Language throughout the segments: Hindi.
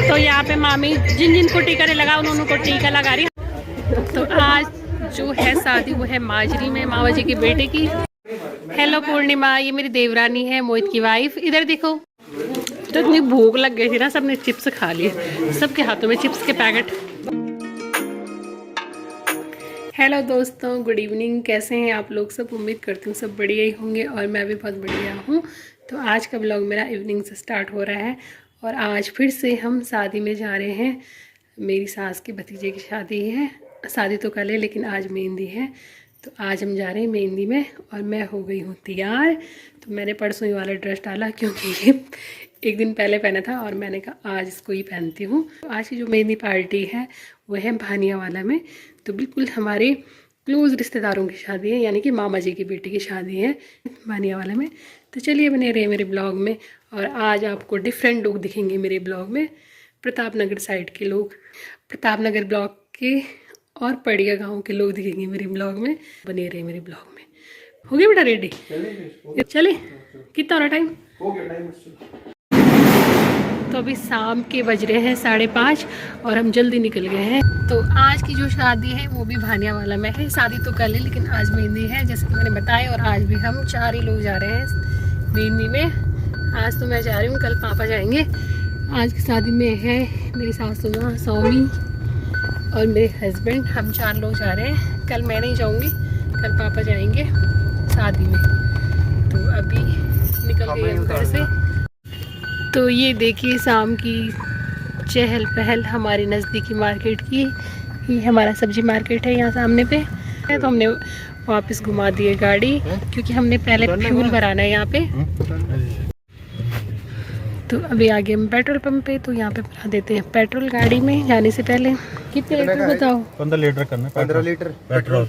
तो यहाँ पे मामी जिन जिन को टीका नहीं लगा उन्होंने को टीका लगा रही। तो आज जो है शादी वो है माजरी में, मामा जी के बेटे की। हेलो पूर्णिमा, ये मेरी देवरानी है, मोहित की वाइफ। इधर देखो, तो इतनी भूख लग गई थी ना, सबने चिप्स खा लिए, सबके हाथों में चिप्स के पैकेट। हेलो दोस्तों, गुड इवनिंग। कैसे हैं आप लोग सब? उम्मीद करती हूँ सब बढ़िया ही होंगे और मैं भी बहुत बढ़िया हूँ। तो आज का ब्लॉग मेरा इवनिंग से स्टार्ट हो रहा है और आज फिर से हम शादी में जा रहे हैं। मेरी सास के भतीजे की शादी है। शादी तो कल है लेकिन आज मेहंदी है, तो आज हम जा रहे हैं मेहंदी में। और मैं हो गई हूँ तैयार। तो मैंने परसों ही वाला ड्रेस डाला क्योंकि ये एक दिन पहले पहना था और मैंने कहा आज इसको ही पहनती हूँ। आज की जो मेहंदी पार्टी है वो है भानियावाला में। तो बिल्कुल हमारे क्लोज़ रिश्तेदारों की शादी है, यानी कि मामा जी की बेटी की शादी है भानियावाला में। तो चलिए बने रहे मेरे ब्लॉग में। और आज आपको डिफरेंट लोग दिखेंगे मेरे ब्लॉग में। प्रतापनगर साइड के लोग, प्रतापनगर ब्लॉक के और पड़िया गांव के लोग दिखेंगे मेरे ब्लॉग में। बने रहे मेरे ब्लॉग में। हो गया बेटा रेडी? चले, कितना हो रहा टाइम? हो गया टाइम। तो अभी शाम के बज रहे हैं 5:30 और हम जल्दी निकल गए हैं। तो आज की जो शादी है वो भी भानियावाला में है। शादी तो कल है लेकिन आज मेहंदी है, जैसे कि मैंने बताया। और आज भी हम 4 ही लोग जा रहे हैं मेहंदी में। आज तो मैं जा रही हूँ, कल पापा जाएंगे। आज की शादी में है मेरी सासू माँ, स्वामी और मेरे हस्बैंड। हम 4 लोग जा रहे हैं। कल मैं नहीं जाऊँगी, कल पापा जाएंगे शादी में। तो अभी निकल गए हम घर से। तो ये देखिए शाम की चहल पहल हमारी नज़दीकी मार्केट की। ये हमारा सब्जी मार्केट है यहाँ सामने पे। तो हमने वापस घुमा दी है गाड़ी क्योंकि हमने पहले फ्यूल भराना है यहाँ पे। तो अभी आगे हम पेट्रोल पंप पे, तो यहाँ पे भरा देते हैं पेट्रोल गाड़ी में जाने से पहले। कितने लीटर बताओ? 15 लीटर करना। 15 लीटर पेट्रोल।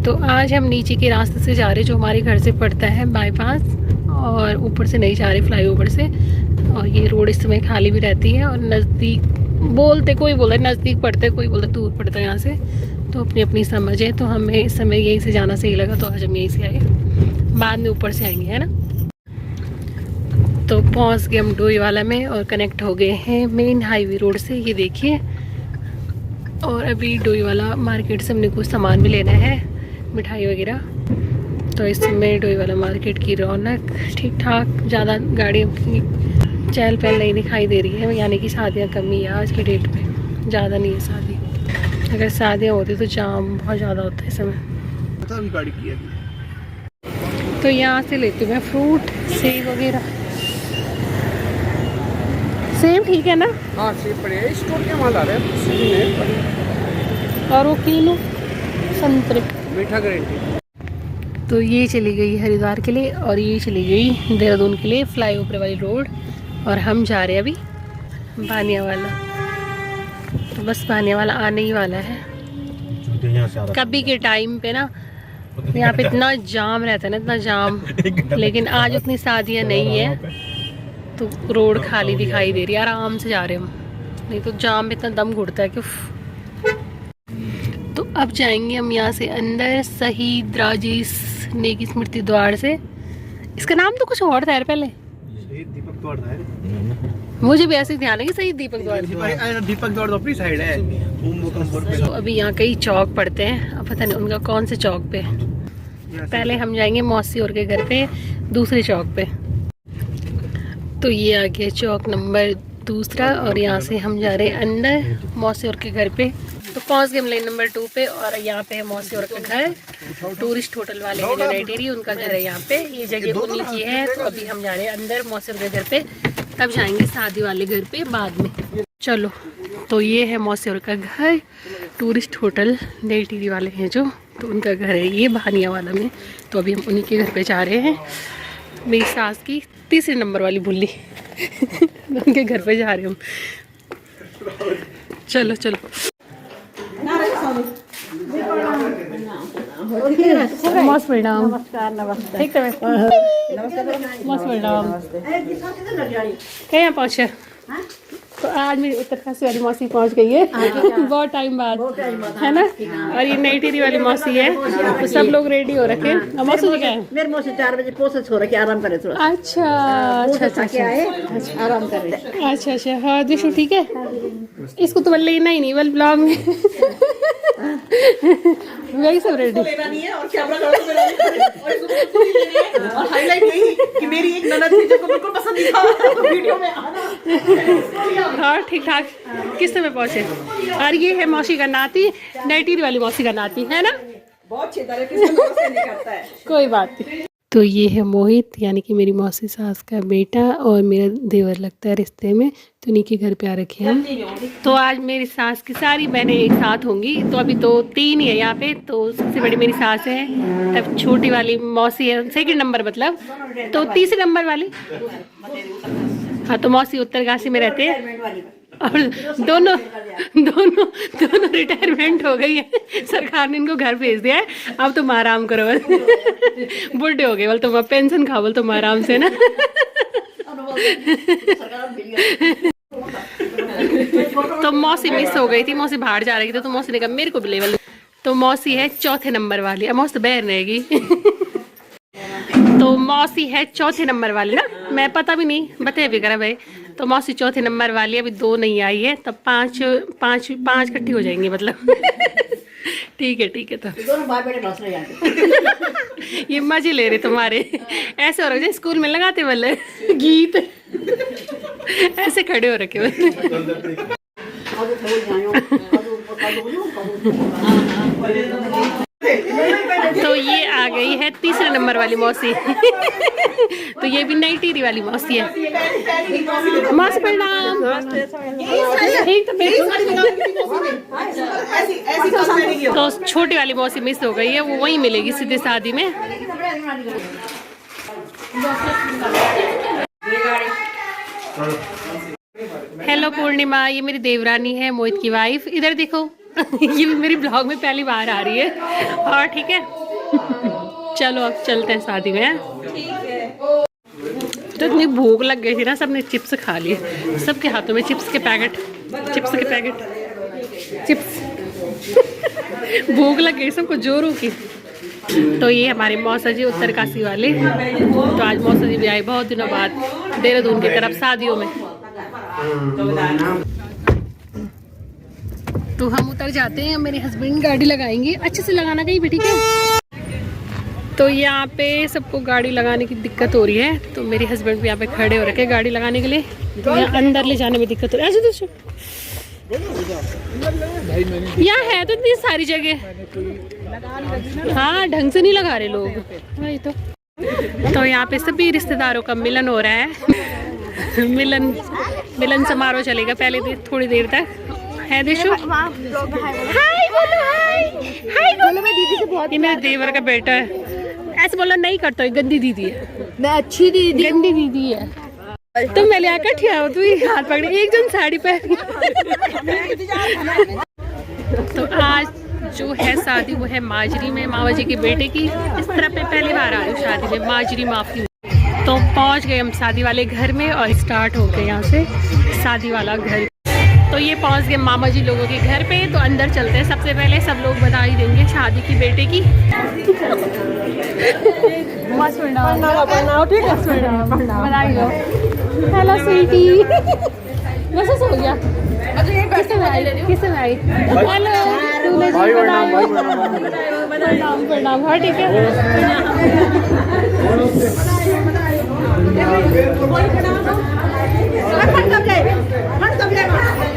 तो आज हम नीचे के रास्ते से जा रहे, जो हमारे घर से पड़ता है बाईपास, और ऊपर से नहीं जा रहे फ्लाईओवर से। और ये रोड इस समय खाली भी रहती है। और नज़दीक बोलते, कोई बोलता है नज़दीक पड़ता है, कोई बोलता है दूर पड़ता है यहाँ से। तो अपनी अपनी समझ है। तो हमें इस समय यहीं से जाना सही लगा, तो आज हम यहीं से आए। बाद में ऊपर से आएंगे, है ना। तो पहुँच गए हम डोईवाला में और कनेक्ट हो गए हैं मेन हाईवे रोड से, ये देखिए। और अभी डोईवाला मार्केट से हमने कुछ सामान भी लेना है, मिठाई वगैरह। तो इस समय डोईवाला मार्केट की रौनक ठीक ठाक, ज़्यादा गाड़ियों की चहल पहल नहीं दिखाई दे रही है, यानी कि शादियाँ कमी है आज की डेट में, ज़्यादा नहीं है शादी। अगर शादियाँ होती तो जाम बहुत ज़्यादा होता है इस समय। गाड़ी की है। तो यहाँ से लेती हूँ मैं फ्रूट, सेब वगैरह। सेब ठीक है ना? हाँ सेब पड़े, स्टोर के माल आ रहे हैं। और वो किलो संतरे, मीठा गारंटी। तो ये चली गई हरिद्वार के लिए और ये चली गई देहरादून के लिए, फ्लाईओवर वाली रोड। और हम जा रहे हैं अभी भानियावाला। तो बस भानियावाला आने ही वाला है। कभी के टाइम पे ना यहाँ पे इतना जाम रहता है ना, इतना जाम। लेकिन आज उतनी शादियाँ नहीं है तो रोड खाली दिखाई दे रही है, आराम से जा रहे हैं हम। नहीं तो जाम में इतना दम घुटता है कि। तो अब जाएंगे हम यहाँ से अंदर, शहीद राजेश नेगी स्मृति द्वार से। इसका नाम तो कुछ और था यार पहले, शहीद दीपक द्वार था। मुझे भी ऐसे ध्यान है कि शहीद दीपक द्वार। दीपक द्वार तो अपनी साइड है। तो अभी यहाँ कई चौक पड़ते हैं, अब पता नहीं उनका कौन से चौक पे। पहले हम जाएंगे मौसी और के घर पे, दूसरे चौक पे। तो ये आ गया चौक नंबर 2 और यहाँ से हम जा रहे हैं अंदर मौसी और के घर पे। तो पहुँच गए हम लाइन नंबर 2 पे। और यहाँ पे है मौसी और का घर, टूरिस्ट होटल वाले हैं यूनाइटेड एरिया, उनका घर है यहाँ पे। ये जगह उन्हीं की है। तो अभी हम जा रहे हैं अंदर मौसी और के घर पे, तब जाएंगे शादी वाले घर पे बाद में। चलो, तो ये है मौसी और का घर, टूरिस्ट होटल नेटिरी वाले हैं जो, तो उनका घर है ये भानियावाला में। तो अभी हम उन्हीं के घर पे जा रहे हैं। मेरी सास की 3 नंबर वाली बुल्ली उनके घर पे जा रहे हम। चलो चलो। मस्त मैडम, नमस्कार। नमस्कार। ठीक है मस्त मैडम। कहीं पहुँचे? तो आज मेरी उत्तरकाशी वाली मौसी पहुंच गई है बहुत टाइम बाद, है ना। और ये नई टिहरी वाली मौसी है, तो सब लोग रेडी हो रखे हैं। और मौसी जी क्या है? मेरे मौसी 4 बजे प्रोसेस हो रहा है, आराम करे थोड़ा। अच्छा अच्छा अच्छा आराम करे। अच्छा अच्छा। हाँ दिशु ठीक है, इसको तो लेना ही नहीं बल ब्लॉग में वही सब रेडी। लेना नहीं है और कैमरा और हाईलाइट यही कि मेरी एक ननद थी जो बिल्कुल पसंद नहीं था वीडियो में आना। हाँ ठीक ठाक, किस समय पहुंचे। और ये है मौसी का नाती, नई टिहरी वाली मौसी का नाती, है ना। बहुत छेदा है, किसी को नहीं करता है। कोई बात नहीं। तो ये है मोहित, यानी कि मेरी मौसी सास का बेटा और मेरा देवर लगता है रिश्ते में, तो उन्हीं के घर पे आ रखे हैं हम। तो आज मेरी सास की सारी बहनें एक साथ होंगी, तो अभी तो 3 ही है यहाँ पे। तो सबसे बड़ी मेरी सास है, तब छोटी वाली मौसी है, 2nd नंबर मतलब, तो 3रे नंबर वाली। हाँ तो मौसी उत्तरकाशी में रहते हैं और दोनों रिटायरमेंट हो गई है, सरकार ने इनको घर भेज दिया है। अब तुम आराम करो बुढ़े हो गए, बोल तुम पेंशन खाओ, बोल तुम आराम से ना तो मौसी मिस हो गई थी, मौसी बाहर जा रही थी, तो मौसी ने कहा मेरे को भी लेवल। तो मौसी है 4थे नंबर वाली, अब मौसी तो बहन रहेगी तो मौसी है 4थे नंबर वाली ना, मैं पता भी नहीं बताए भी करा भाई। तो मौसी 4थे नंबर वाली है, अभी 2 नहीं आई है, तब 5 इकट्ठी हो जाएंगी मतलब ठीक है तो दोनों बाप बेटे बस रहे जाते ये मजे ले रहे तुम्हारे, ऐसे हो रहा है स्कूल में लगाते वाले गीत ऐसे खड़े हो रखे तो ये आ गई है 3रे नंबर वाली मौसी तो ये भी नई टिहरी वाली मौसी है। मौसी प्रणाम। तो छोटी वाली मौसी मिस हो गई है, वो वहीं मिलेगी सीधे शादी में। हेलो पूर्णिमा, ये मेरी देवरानी है, मोहित की वाइफ। इधर देखो ये भी मेरी ब्लॉग में पहली बार आ रही है। और ठीक है चलो अब चलते हैं शादी में। तो इतनी भूख लग गई थी ना, सबने चिप्स खा लिए, सबके हाथों में चिप्स के पैकेट चिप्स भूख लग गई सबको जोरों की। तो ये हमारे मौसा जी उत्तरकाशी वाले, तो आज मौसा जी भी आए बहुत दिनों बाद देहरादून की तरफ शादियों में। तो हम उतर जाते हैं, मेरे हस्बैंड गाड़ी लगाएंगे, अच्छे से लगाना कहीं भी, ठीक है। तो यहाँ पे सबको गाड़ी लगाने की दिक्कत हो रही है, तो मेरे हस्बैंड भी यहाँ पे खड़े हो रखे गाड़ी लगाने के लिए। तो यहाँ अंदर ले जाने में दिक्कत हो रही है। ऐसे यहाँ है तो इतनी सारी जगह, हाँ ढंग से नहीं लगा रहे लोग वही तो यहाँ पे सभी रिश्तेदारों का मिलन हो रहा है मिलन समारोह चलेगा पहले थोड़ी देर तक, है देशु। हाय बोलो, हाय बोलो। मैं दीदी से बहुत, ये मेरे देवर का बेटा है, ऐसे बोलो नहीं करता है, गंदी दीदी है। मैं अच्छी दीदी, गंदी दीदी है। तुम मैं आकर ठिया हो, तू हाथ पकड़े, एक जन साड़ी पहन तो आज जो है शादी वो है माजरी में, मामा जी के बेटे की। इस तरह पे पहली बार आ रही हूँ शादी में, माजरी माफी। तो पहुँच गए हम शादी वाले घर में और स्टार्ट हो गए यहाँ से शादी वाला घर। तो ये पहुँच गए मामा जी लोगों के घर पे, तो अंदर चलते हैं। सबसे पहले सब लोग बधाई देंगे शादी की बेटे की। हेलो स्वीटी, वैसे हो गया किसने आई? हेलो प्रणाम। हाँ ठीक है।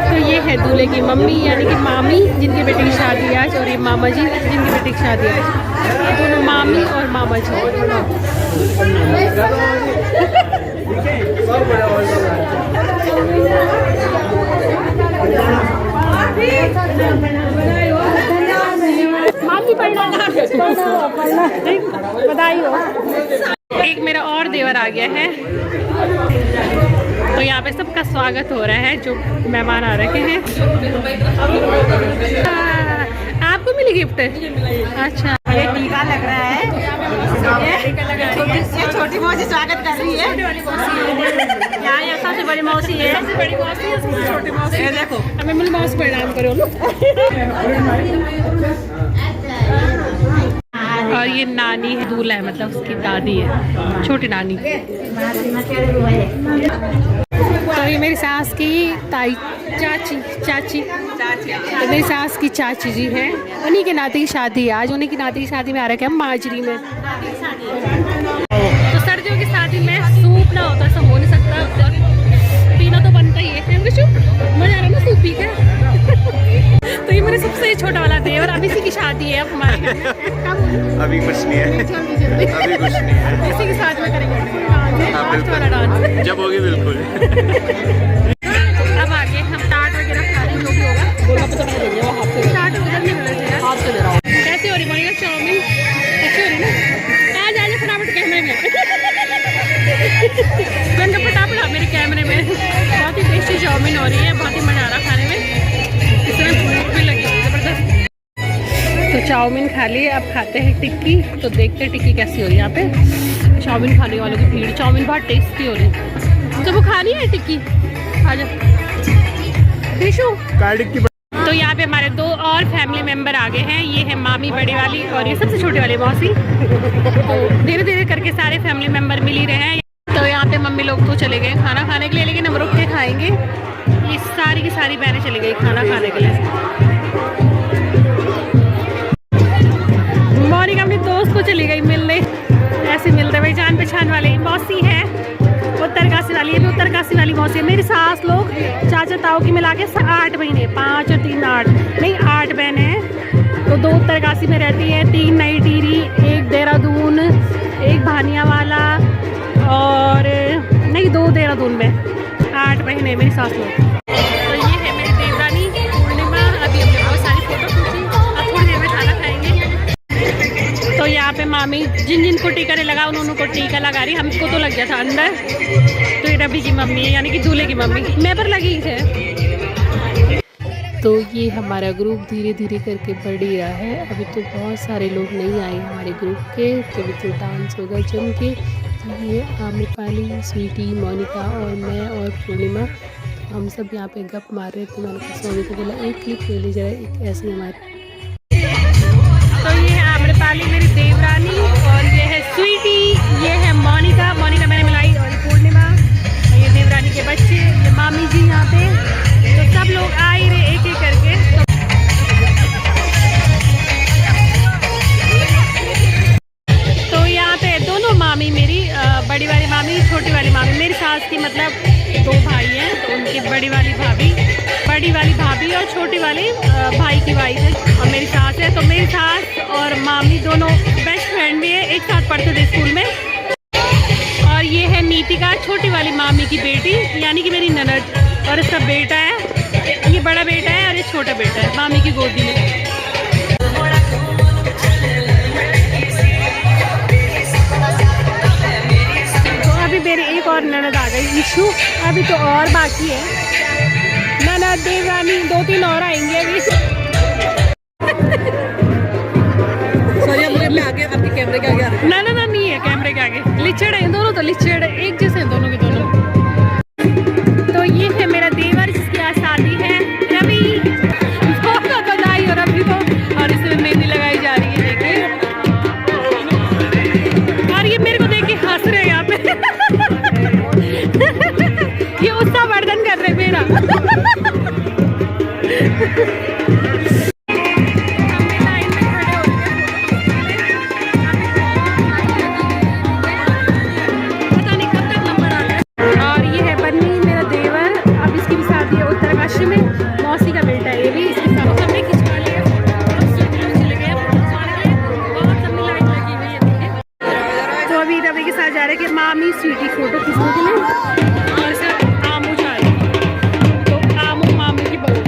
तो ये है दूल्हे की मम्मी यानी कि मामी, जिनके बेटे की शादी है आज, और ये मामा जी जिनके बेटे की शादी है आज। दोनों मामी और मामा जी। मामी बधाई हो। एक मेरा और देवर आ गया है, तो यहाँ पे सबका स्वागत हो रहा है जो मेहमान आ रखे हैं। आपको मिली गिफ्ट? अच्छा ये टीका लग रहा है। ये छोटी मौसी स्वागत कर रही है। यहाँ ये सबसे बड़ी मौसी है। बड़ी मौसी है, सबसे छोटी मौसी। ये देखो हमें मिल मौसी प्रणाम करो लोग। और ये नानी है, दूल्हा है, मतलब उसकी दादी है, छोटी नानी। तो ये मेरी सास की ताई चाची तो मेरी सास की चाची जी हैं, उन्हीं के नाते की शादी है आज। उन्हीं की नाते की शादी में आ रखे हम माजरी में। तो सर्दियों की शादी में सूप ना होता ऐसा हो नहीं सकता, और पीना तो बनता ही है। मजा आ रहा है ना सूप पी के। तो ये मेरे सबसे छोटा वाला देवर, अब इसी की शादी है अब हमारे घर में। अभी कुछ नहीं है, अभी कुछ नहीं है। इसी के साथ में करेंगे लास्ट वाला डांस जब होगी बिल्कुल। अब आगे हम टाट वगैरह खा रहे हैं, जो भी होगा गोलगप्पे तो नहीं देंगे, वो हाथ से टाट उधर नहीं मिल रहे हैं, हाथ से दे रहा हूँ। कैसे हो रही मोनिका चाउमीन? अच्छी हो रही ना? आज फटाफट कैमरे में मैंने फटाफट मेरे कैमरे में। बहुत ही टेस्टी चाउमीन हो रही है, बहुत ही मजा आ रहा खाने में, इसमें भूख भी लगी है जबरदस्त। तो चाउमीन खा ली, अब खाते हैं टिक्की। तो देखते हैं टिक्की कैसी हो रही है यहाँ पे। चाउमीन खाने वालों की भीड़, चाउमीन बहुत टेस्टी हो रही है। तो वो खानी है टिक्की, आ जाओ। तो यहाँ पे हमारे दो और फैमिली मेंबर आ गए हैं। ये है मामी बड़ी वाली और ये सबसे छोटी वाली मौसी। तो धीरे धीरे करके सारे फैमिली मेंबर मिल ही रहे हैं। तो यहाँ पे मम्मी लोग तो चले गए खाना खाने के लिए, लेकिन हम रुक के खाएंगे। ये सारी की सारी बहनें चली गई खाना खाने के लिए। मोनिका अपने दोस्त को चली गई मिलने, ऐसे मिल रहे भाई जान पहचान वाले। मौसी है उत्तरकाशी वाली, ये भी उत्तरकाशी वाली मौसी है। मेरी सास लोग चाचा ताऊ की मिला के 8 बहनें, 5 और 3 8 नहीं 8 बहनें हैं। तो 2 उत्तरकाशी में रहती है, 3 नई टिहरी, 1 देहरादून, 1 भानिया वाला और नहीं 2 देहरादून में। 8 बहनें मेरी सास लोग। तो ये है मेरी देवरानी पूर्णिमा। अभी हमने बहुत सारी फोटो खींची, अब थोड़ी देर में खाना खाएंगे। तो यहाँ पे मामी जिन को टीका नहीं लगा उन्होंने को टीका लगा रही, हमको तो लग गया था अंदर। तो ये रवि की मम्मी है, यानी कि दूल्हे की मम्मी, मैं पर लगी थे। तो ये हमारा ग्रुप धीरे धीरे करके बढ़ ही रहा है। अभी तो बहुत सारे लोग नहीं आए हमारे ग्रुप के, तो अभी तो डांस होगा जम के। तो ये आम्रपाली, स्वीटी, मोनिका और मैं और पूर्णिमा, हम सब यहाँ पे गप मार रहे थे। मैंने सोनी को बोला एक क्लिप ले ली जरा, एक ऐसी हमारी। तो ये है आम्रपाली मेरी देवरानी, और ये है स्वीटी, ये है मोनिका मैंने मिलाई, और पूर्णिमा, और ये देवरानी के बच्चे, ये मामी जी यहाँ पे। तो सब लोग आ ही रहे एक एक करके। तो यहाँ पे दोनों मामी मेरी, बड़ी वाली मामी, छोटी वाली मामी। मेरी सास की मतलब 2 भाई हैं, तो उनकी बड़ी वाली भाभी और छोटी वाली भाई की वाइफ है, और मेरी सास है। तो मेरी सास और मामी दोनों बेस्ट फ्रेंड भी है, एक साथ पढ़ते थे स्कूल में। और ये है नीतिका, छोटी वाली मामी की बेटी, यानी कि मेरी ननद, और इसका बेटा है, ये बड़ा बेटा है और ये छोटा बेटा है मामी की गोदी में। तो अभी मेरी एक और ननद आ गई, इशू। अभी तो और बाकी है ननद, देवरानी, 2-3 और आएंगे अभी। सॉरी अब मैं आगे आपके कैमरे के आगे आ रही हूँ। ना नहीं है कैमरे के आगे। लिचड़ है दोनों, तो लिचड़ एक जैसे हैं दोनों के दोनों। तो ये है मेरा देवर जिसकी आज शादी है, रवि। बहुत बधाई हो रवि को, और इसमें मेहंदी लगाई जा रही है, देखिए। और ये मेरे को देख के हंस रहे हैं यहाँ पे। ये उत्साह वर्धन कर रहे मेरा। मौसी का बेटा है ये भी, इसके साथ सबने खिंचवा लिया। चले गए बहुत लंबी लाइन लगी हुई है, देखिए। तो अभी रवि के साथ जा रहे हैं कि मामी स्वीटी फोटो खींचने के लिए, और सर आमू जा रही है। तो आमू मामी की बहू।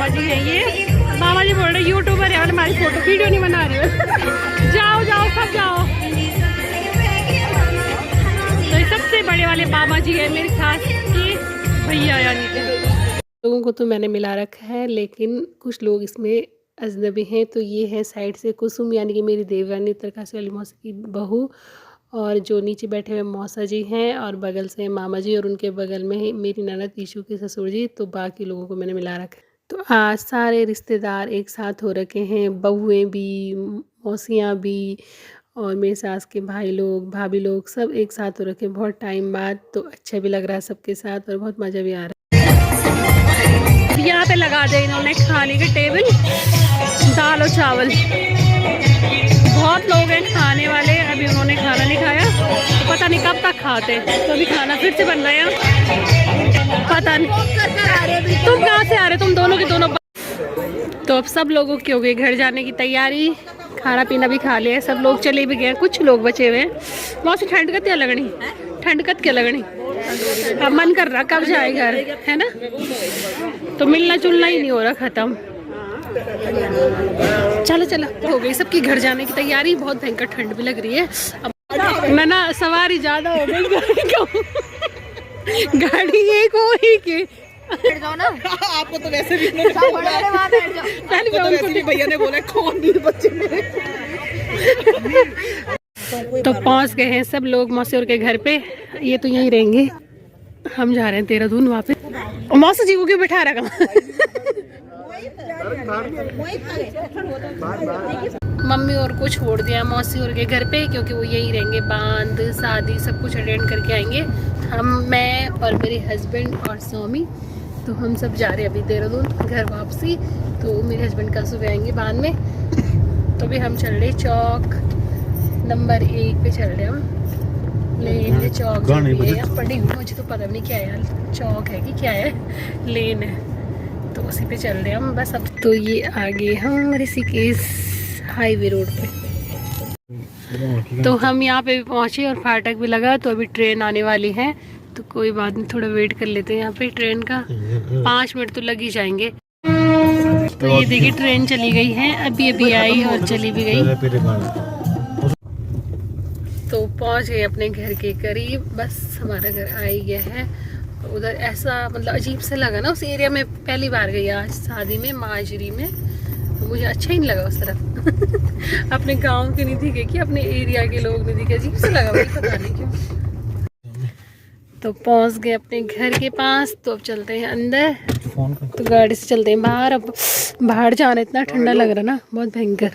जी हैं ये। मामा जी बोल रहे यूट्यूबर है और हमारी फोटो वीडियो नहीं बना रहे हो। जाओ जाओ सब जाओ। तो ये सबसे बड़े वाले मामा जी है मेरी सास के भैया यानी कि। लोगों को तो मैंने मिला रखा है, लेकिन कुछ लोग इसमें अजनबी हैं। तो ये है साइड से कुसुम यानी कि मेरी देवरानी उत्तरकाशी वाली मौसा की बहू, और जो नीचे बैठे हुए मौसा जी हैं, और बगल से मामा जी, और उनके बगल में ही मेरी ननद ईशू के ससुर जी। तो बाकी लोगों को मैंने मिला रखा है। तो आज सारे रिश्तेदार एक साथ हो रखे हैं, बहुएँ भी, मौसियाँ भी, और मेरी सास के भाई लोग, भाभी लोग, सब एक साथ हो रखे बहुत टाइम बाद। तो अच्छा भी लग रहा है सबके साथ और बहुत मज़ा भी आ रहा है। यहाँ पे लगा दे इन्होंने खाने के टेबल, दाल और चावल। बहुत लोग हैं खाने वाले, अभी उन्होंने खाना नहीं खाया तो पता नहीं कब तक खाते। तो अभी खाना फिर से बन रहा है, पता नहीं। तुम कहाँ से आ रहे, तुम दोनों के दोनों। तो अब सब लोगों की हो गई घर जाने की तैयारी, खाना पीना भी खा लिया, सब लोग चले भी गए, कुछ लोग बचे हुए हैं। वहाँ से ठंड कत क्या लगनी, ठंड कत क्या लगनी। अब मन कर रहा कब जाए घर, है ना। तो मिलना जुलना ही नहीं हो रहा, ख़त्म। चलो चलो, हो गई सबकी घर जाने की तैयारी। बहुत भयंकर ठंड भी लग रही है। अब ना सवारी ज़्यादा हो गई, गाड़ी एक हो ही के जाओ ना। आपको तो वैसे भी भैया ने बोला कौन भी बच्चे मेरे। तो पहुंच गए हैं सब लोग मौसी के घर पे। ये तो यहीं रहेंगे, हम जा रहे हैं देहरादून वापस। मौसी जी को क्यों बैठा रखा। मम्मी और को छोड़ दिया मौसी और के घर पे, क्योंकि वो यहीं रहेंगे, बांध शादी सब कुछ अटेंड करके आएंगे। हम, मैं और मेरे हस्बैंड और स्वामी, तो हम सब जा रहे हैं अभी देहरादून घर वापसी। तो मेरे हस्बैंड कल सुबह आएंगे बांध में। तो अभी हम चल रहे चौक नंबर 1 पे चल रहे हैं हम। लेन चौक पड़ी हुई, मुझे तो पता नहीं क्या है यार, चौक है कि क्या है, लेन है, तो उसी पे चल रहे हैं हम बस अब। तो ये आगे हम ऋषिकेश हाईवे रोड पे। तो हम यहाँ पे पहुँचे और फाटक भी लगा। तो अभी ट्रेन आने वाली है, तो कोई बात नहीं, थोड़ा वेट कर लेते हैं यहाँ पे ट्रेन का। 5 मिनट तो लग ही जाएंगे। तो ये देखिए ट्रेन चली गई है, अभी अभी आई और चली भी गई। तो पहुँच गए अपने घर के करीब, बस हमारा घर आ ही गया है। उधर ऐसा मतलब अजीब सा लगा ना, उस एरिया में पहली बार गई आज शादी में, माजरी में। तो मुझे अच्छा ही नहीं लगा उस तरफ। अपने गांव के नहीं दिखे कि अपने एरिया के लोग नहीं दिखे, अजीब सा लगा, भाई पता नहीं क्यों। तो पहुंच गए अपने घर के पास। तो अब चलते हैं अंदर, तो गाड़ी से चलते हैं बाहर। अब बाहर जाना इतना ठंडा लग रहा ना, बहुत भयंकर।